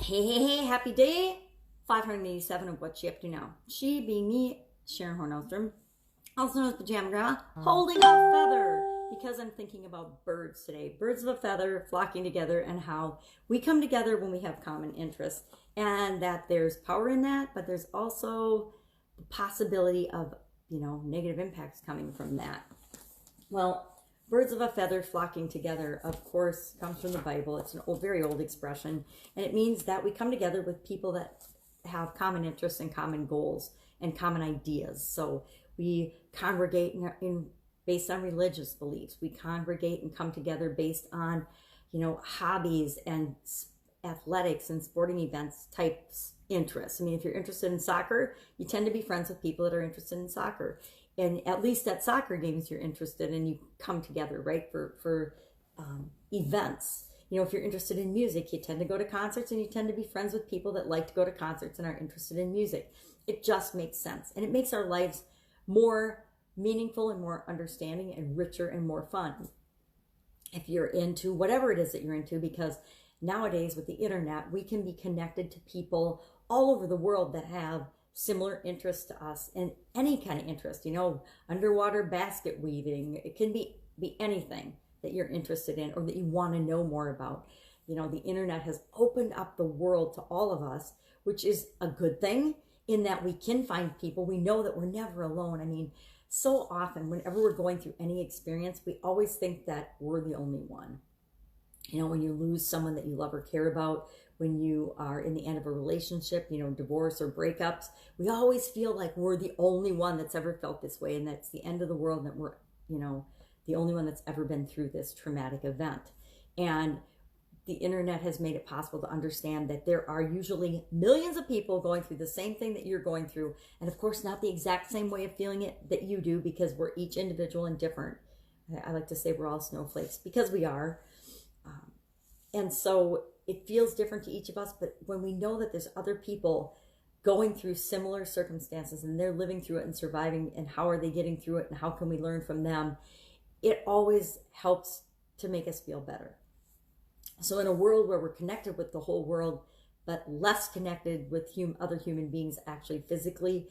Hey, happy day 587 of What's She Up To Now. She being me, Sharon Horne-Ellstrom, also known as Pajama Girl, holding a feather because I'm thinking about birds today. Birds of a feather flocking together and how we come together when we have common interests, and that there's power in that, but there's also the possibility of, negative impacts coming from that. Well, birds of a feather flocking together, of course, comes from the Bible. It's a very old expression, and it means that we come together with people that have common interests and common goals and common ideas. So we congregate based on religious beliefs. We congregate and come together based on, hobbies and athletics and sporting events types interests. I mean, if you're interested in soccer, you tend to be friends with people that are interested in soccer. And at least at soccer games you're interested in, you come together, right, for events. If you're interested in music, you tend to go to concerts, and you tend to be friends with people that like to go to concerts and are interested in music. It just makes sense. And it makes our lives more meaningful and more understanding and richer and more fun if you're into whatever it is that you're into, because nowadays with the internet, we can be connected to people all over the world that have similar interests to us, and any kind of interest, underwater basket weaving. It can be anything that you're interested in or that you want to know more about. The internet has opened up the world to all of us, which is a good thing in that we can find people. We know that we're never alone. I mean, so often whenever we're going through any experience, we always think that we're the only one. When you lose someone that you love or care about, when you are in the end of a relationship, divorce or breakups, we always feel like we're the only one that's ever felt this way, and that's the end of the world, and that we're, the only one that's ever been through this traumatic event. And the internet has made it possible to understand that there are usually millions of people going through the same thing that you're going through, and of course not the exact same way of feeling it that you do, because we're each individual and different. I like to say we're all snowflakes, because we are. And so it feels different to each of us, but when we know that there's other people going through similar circumstances and they're living through it and surviving, and how are they getting through it and how can we learn from them, it always helps to make us feel better. So in a world where we're connected with the whole world, but less connected with other human beings actually physically,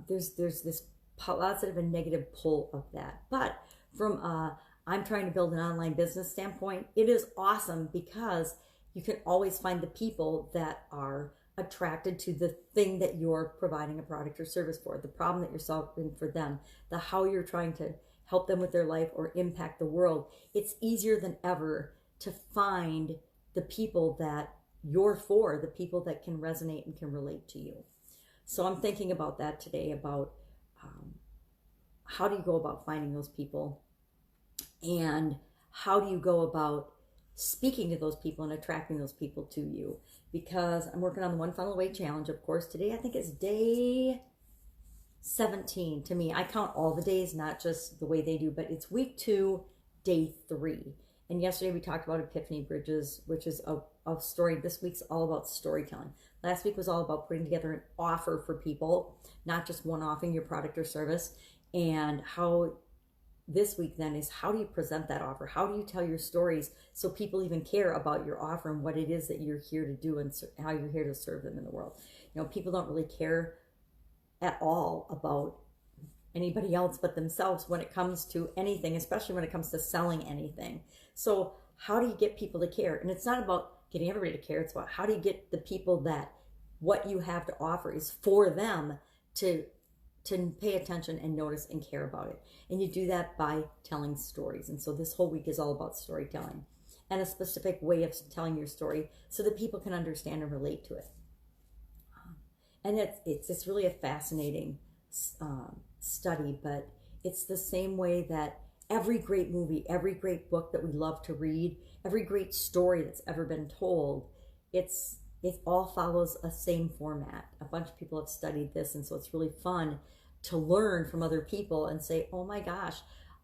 there's this positive and negative pull of that. But from I'm trying to build an online business standpoint, it is awesome because you can always find the people that are attracted to the thing that you're providing a product or service for, the problem that you're solving for them, how you're trying to help them with their life or impact the world. It's easier than ever to find the people that you're for, the people that can resonate and can relate to you. So I'm thinking about that today, about how do you go about finding those people, and how do you go about speaking to those people and attracting those people to you? Because I'm working on the One Funnel Away Challenge, of course. Today, I think it's day 17 to me. I count all the days, not just the way they do, but it's week 2, day 3. And yesterday we talked about Epiphany Bridges, which is a story. This week's all about storytelling. Last week was all about putting together an offer for people, not just one-offing your product or service. And how this week then is, how do you present that offer? How do you tell your stories so people even care about your offer and what it is that you're here to do and how you're here to serve them in the world? People don't really care at all about anybody else but themselves when it comes to anything, especially when it comes to selling anything. So how do you get people to care? And it's not about getting everybody to care. It's about how do you get the people that what you have to offer is for them to pay attention and notice and care about it. And you do that by telling stories. And so this whole week is all about storytelling and a specific way of telling your story so that people can understand and relate to it. And it's really a fascinating study, but it's the same way that every great movie, every great book that we love to read, every great story that's ever been told, it all follows a same format. A bunch of people have studied this, and so it's really fun to learn from other people and say, oh my gosh,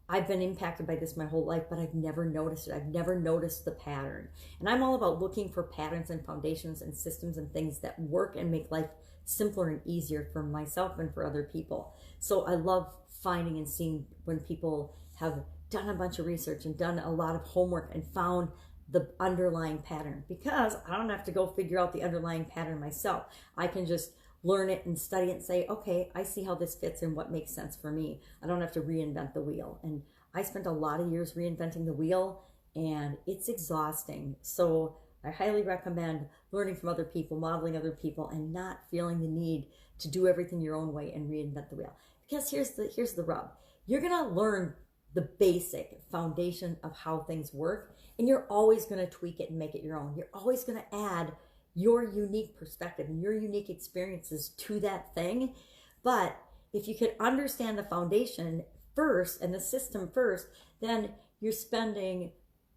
I've been impacted by this my whole life, but I've never noticed it. I've never noticed the pattern. And I'm all about looking for patterns and foundations and systems and things that work and make life simpler and easier for myself and for other people. So I love finding and seeing when people have done a bunch of research and done a lot of homework and found the underlying pattern, because I don't have to go figure out the underlying pattern myself. I can just learn it and study it and say, okay, I see how this fits and what makes sense for me. I don't have to reinvent the wheel. And I spent a lot of years reinventing the wheel, and it's exhausting. So I highly recommend learning from other people, modeling other people, and not feeling the need to do everything your own way and reinvent the wheel. Because here's the rub. You're gonna learn the basic foundation of how things work, and you're always gonna tweak it and make it your own. You're always gonna add your unique perspective and your unique experiences to that thing. But if you could understand the foundation first and the system first, then you're spending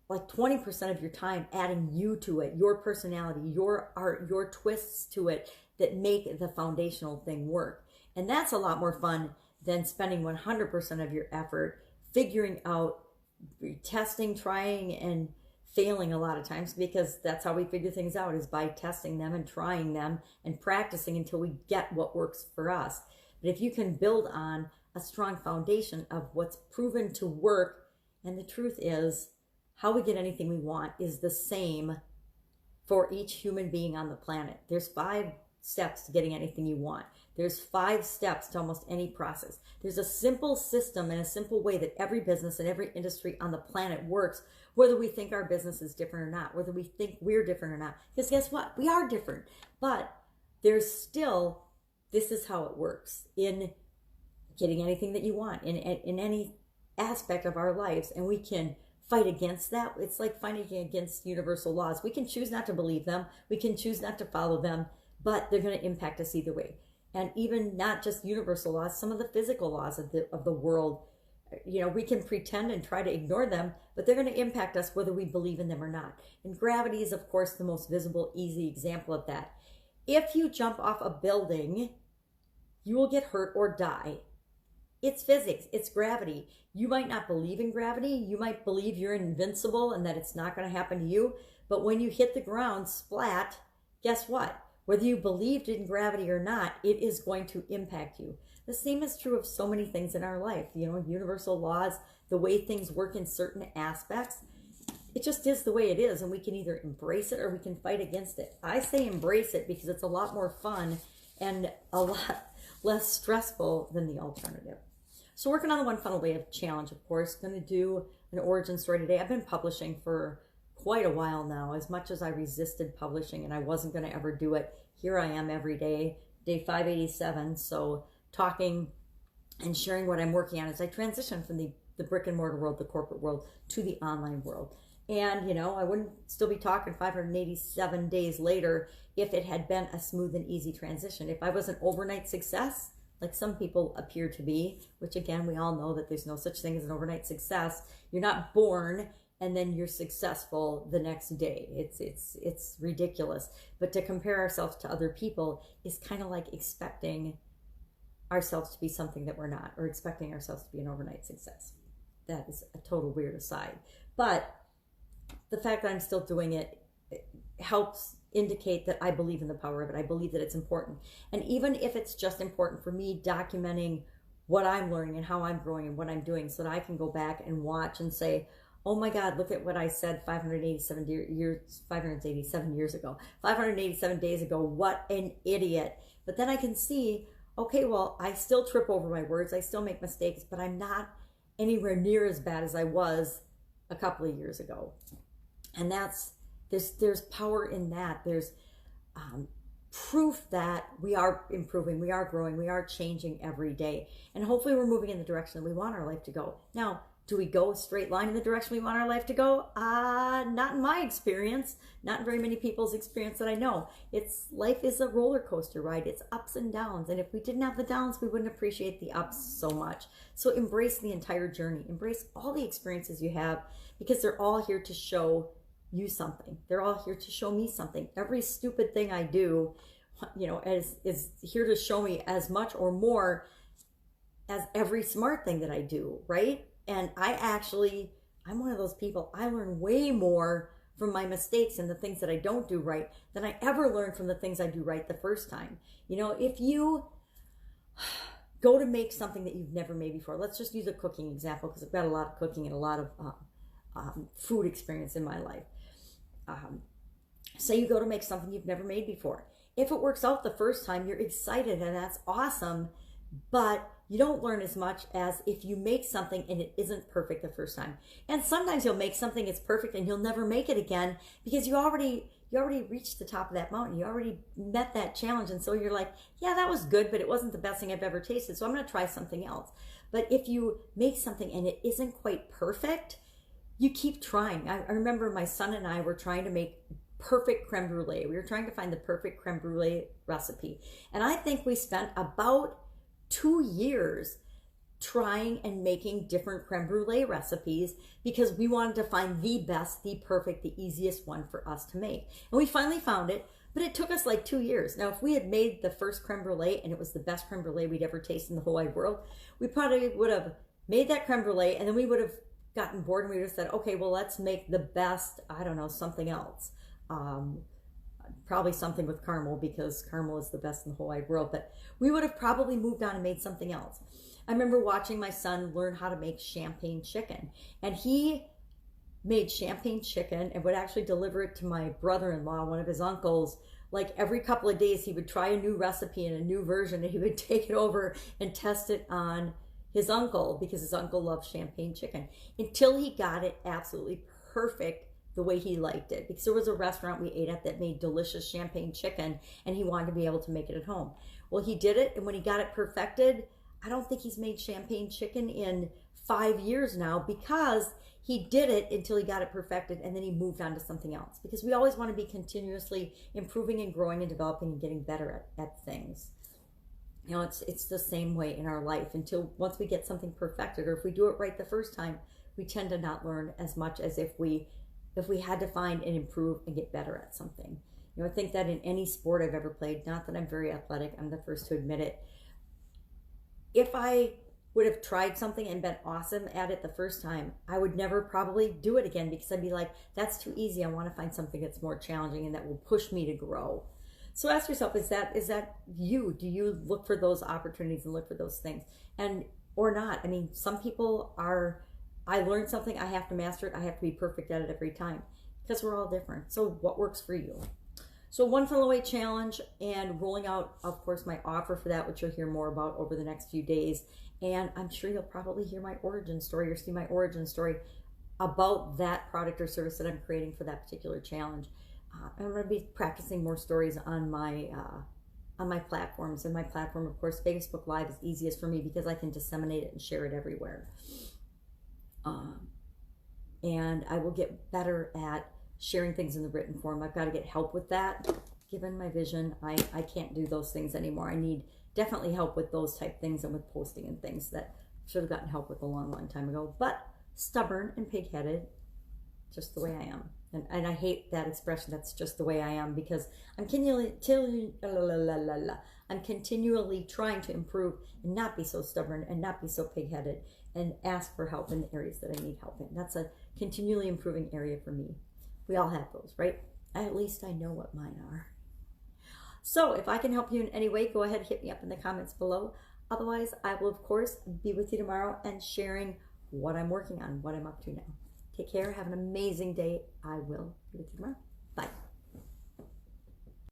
like 20% of your time adding you to it, your personality, your art, your twists to it that make the foundational thing work. And that's a lot more fun than spending 100% of your effort figuring out, testing, trying, and failing a lot of times, because that's how we figure things out, is by testing them and trying them and practicing until we get what works for us. But if you can build on a strong foundation of what's proven to work, and the truth is, how we get anything we want is the same for each human being on the planet. There's 5 steps to getting anything you want. There's 5 steps to almost any process. There's a simple system and a simple way that every business and every industry on the planet works, whether we think our business is different or not, whether we think we're different or not. Because guess what? We are different. But there's still, this is how it works in getting anything that you want in any aspect of our lives. And we can fight against that. It's like fighting against universal laws. We can choose not to believe them. We can choose not to follow them, but they're going to impact us either way. And even not just universal laws, some of the physical laws of the world, we can pretend and try to ignore them, but they're going to impact us whether we believe in them or not. And gravity is, of course, the most visible, easy example of that. If you jump off a building, you will get hurt or die. It's physics. It's gravity. You might not believe in gravity. You might believe you're invincible and that it's not going to happen to you. But when you hit the ground, splat, guess what? Whether you believed in gravity or not, it is going to impact you. The same is true of so many things in our life. Universal laws, the way things work in certain aspects. It just is the way it is, and we can either embrace it or we can fight against it. I say embrace it because it's a lot more fun and a lot less stressful than the alternative. So working on the One Funnel Way challenge, of course, going to do an origin story today. I've been publishing for quite a while now. As much as I resisted publishing and I wasn't going to ever do it, here I am every day, day 587. So talking and sharing what I'm working on as I transition from the brick and mortar world, the corporate world, to the online world. And, I wouldn't still be talking 587 days later if it had been a smooth and easy transition. If I was an overnight success, like some people appear to be, which again, we all know that there's no such thing as an overnight success. You're not born and then you're successful the next day. It's ridiculous. But to compare ourselves to other people is kind of like expecting ourselves to be something that we're not, or expecting ourselves to be an overnight success. That is a total weird aside. But the fact that I'm still doing it helps indicate that I believe in the power of it. I believe that it's important. And even if it's just important for me documenting what I'm learning and how I'm growing and what I'm doing, so that I can go back and watch and say, oh my God, look at what I said 587 years ago, 587 days ago, what an idiot. But then I can see, okay, well, I still trip over my words. I still make mistakes, but I'm not anywhere near as bad as I was a couple of years ago. And there's power in that. There's proof that we are improving, we are growing, we are changing every day. And hopefully we're moving in the direction that we want our life to go. Now, do we go a straight line in the direction we want our life to go? Not in my experience, not in very many people's experience that I know. Life is a roller coaster ride. It's ups and downs. And if we didn't have the downs, we wouldn't appreciate the ups so much. So embrace the entire journey. Embrace all the experiences you have, because they're all here to show you something. They're all here to show me something. Every stupid thing I do, is here to show me as much or more as every smart thing that I do, right? And I'm one of those people, I learn way more from my mistakes and the things that I don't do right than I ever learned from the things I do right the first time. If you go to make something that you've never made before, let's just use a cooking example, because I've got a lot of cooking and a lot of food experience in my life. say you go to make something you've never made before. If it works out the first time, you're excited and that's awesome, but you don't learn as much as if you make something and it isn't perfect the first time. And sometimes you'll make something that's perfect and you'll never make it again because you already reached the top of that mountain. You already met that challenge. And so you're like, yeah, that was good, but it wasn't the best thing I've ever tasted. So I'm going to try something else. But if you make something and it isn't quite perfect, you keep trying. I remember my son and I were trying to make perfect creme brulee. We were trying to find the perfect creme brulee recipe. And I think we spent about 2 years trying and making different creme brulee recipes because we wanted to find the best, the perfect, the easiest one for us to make. And we finally found it, but it took us like 2 years. Now, if we had made the first creme brulee and it was the best creme brulee we'd ever tasted in the whole wide world, we probably would have made that creme brulee and then we would have gotten bored and we would have said, okay, well, let's make the best, I don't know, something else. Probably something with caramel because caramel is the best in the whole wide world, but we would have probably moved on and made something else. I remember watching my son learn how to make champagne chicken, and he made champagne chicken and would actually deliver it to my brother-in-law, one of his uncles. Like every couple of days, he would try a new recipe and a new version, and he would take it over and test it on his uncle because his uncle loved champagne chicken until he got it absolutely perfect the way he liked it. Because there was a restaurant we ate at that made delicious champagne chicken and he wanted to be able to make it at home. Well, he did it, and when he got it perfected, I don't think he's made champagne chicken in 5 years now because he did it until he got it perfected and then he moved on to something else. Because we always want to be continuously improving and growing and developing and getting better at things. You know, it's the same way in our life until once we get something perfected, or if we do it right the first time, we tend to not learn as much as if we had to find and improve and get better at something. You know, I think that in any sport I've ever played, not that I'm very athletic, I'm the first to admit it, if I would have tried something and been awesome at it the first time, I would never probably do it again because I'd be like, that's too easy. I want to find something that's more challenging and that will push me to grow. So ask yourself, is that you? Do you look for those opportunities and look for those things? And or not? I mean, some people are, I learned something, I have to master it, I have to be perfect at it every time because we're all different. So what works for you? So 1 funnel away challenge and rolling out, of course, my offer for that, which you'll hear more about over the next few days. And I'm sure you'll probably hear my origin story or see my origin story about that product or service that I'm creating for that particular challenge. I'm going to be practicing more stories on my platforms. And my platform, of course, Facebook Live is easiest for me because I can disseminate it and share it everywhere. And I will get better at sharing things in the written form. I've got to get help with that. Given my vision, I can't do those things anymore. I need definitely help with those type things and with posting and things that I should have gotten help with a long time ago. But stubborn and pig-headed, just the way I am. And I hate that expression, that's just the way I am, because I'm continually trying to improve and not be so stubborn and not be so pig-headed and ask for help in the areas that I need help in. That's a continually improving area for me. We all have those, right? At least I know what mine are. So if I can help you in any way, go ahead and hit me up in the comments below. Otherwise, I will, of course, be with you tomorrow and sharing what I'm working on, what I'm up to now. Take care. Have an amazing day. I will be with you tomorrow. Bye.